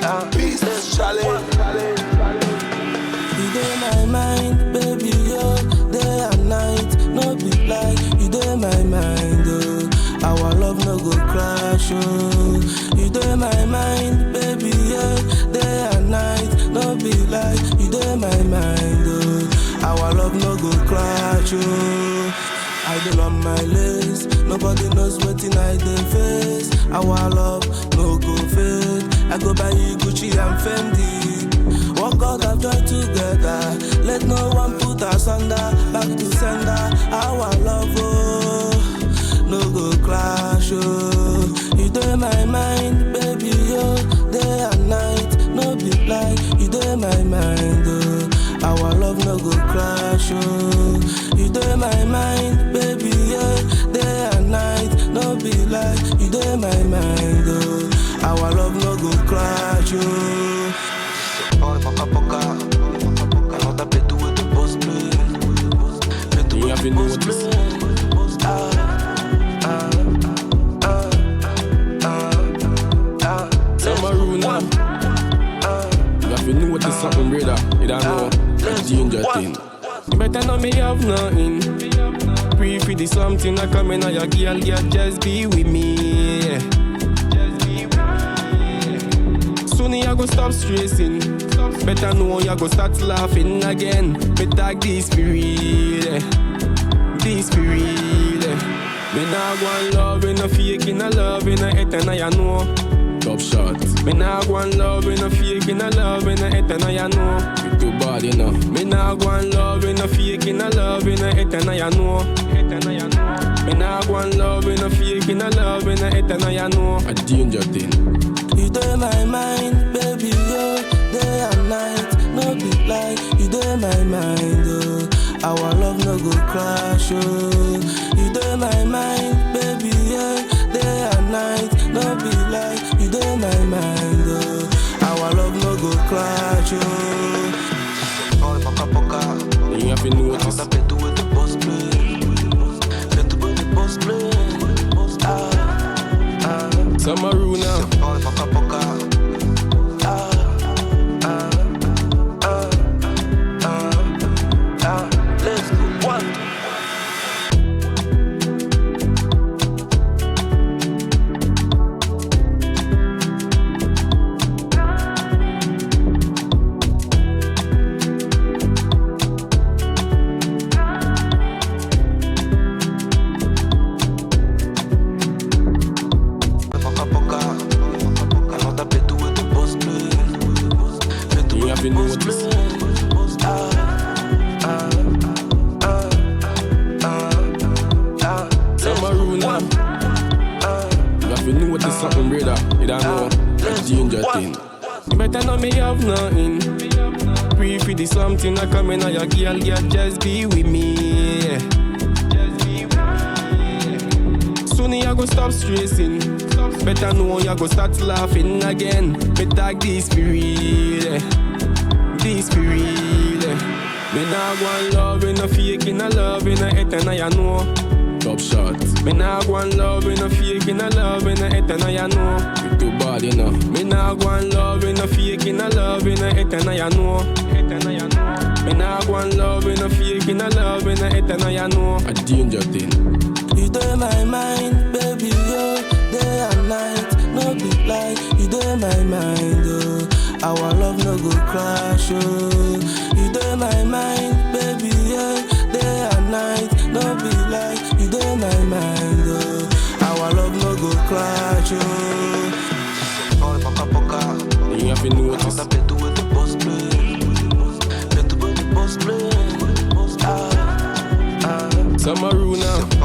Business challenge. You dey my mind, baby, yo, day and night, no be lie. You dey my mind, oh, our love no go crash, oh. You dey my mind, baby, yo, day and night, no be lie. You dey my mind, oh, our love no go crash, oh. I dey on my lace, nobody knows wetin I dey face. Our love no go fade. I go buy you Gucci and Fendi. Walk out of joy together. Let no one put us under. Back to sender. Our love, oh, no go clash, oh. You dey my mind, baby, oh, day and night, no be lie. You dey my mind, oh, our love no go crash, oh. You dey my mind, baby, yeah, day and night, no be lie. You dey my mind, oh, our love no go crash, oh. Boy, poca, another play do with the boss play. Play do with the boss play. Summer now. You have to know what is something, brother. You don't know the danger thing. You better know me have nothing. Pray for the something I come in on your girl, just be with me. Yeah. Soon you go stop stressing. Better know you go start laughing again. Better this be real. Yeah. This be real. Yeah. Me nah go and love in a fake, in a love in a hate, and I know. Top shot. Me nah go and love in a fake, in a love in a hate, and I know. You too bad, you know. Me nah go and love in a fake, in a love in a hate, and I know. Me nah go and love in a fake, in a love in a hate, and I know. A danger thing. You dey my mind, baby, yo, day and night, no be lie. You dey my mind, oh, our love no go crash, oh. You dey my mind, baby, yeah, day and night, no be lie. You dey my mind, oh, our love no go crash, oh. Boy, poca, You have to know what is another play do with the boss play. Play do with the boss play. Summer now. Boy, poca. Let's go. One. Another play do with the boss play. Play do You with have the to know boss what is play. Summer now. You have to know what is something, brother. You don't know the danger thing. You better know me have nothing. Pray for the something I come in on your girl, just be with me. Yeah. Soon you go stop stressing. Better know you go start laughing again. Better this be real. Yeah. This be real. Yeah. Me nah go and love in a fake, in a love in a hate, and I know. Top shot. Me nah go and love in a fake, in a love in a hate, and I know. You too bad, you know. Me nah go and love in a fake, in a love in a hate, and I know. Me nah go and love in a fake, in a love in a hate, and I know. A danger thing. You dey my mind, baby, yo, day and night, no be lie. You dey my mind, oh, our love no go crash, oh. You dey my mind, baby, yeah, day and night, no be lie. You dey my mind, oh, our love no go crash, oh. Boy, poca. You have to know what is Another play do with the boss play. Play do with the boss play. Summer now.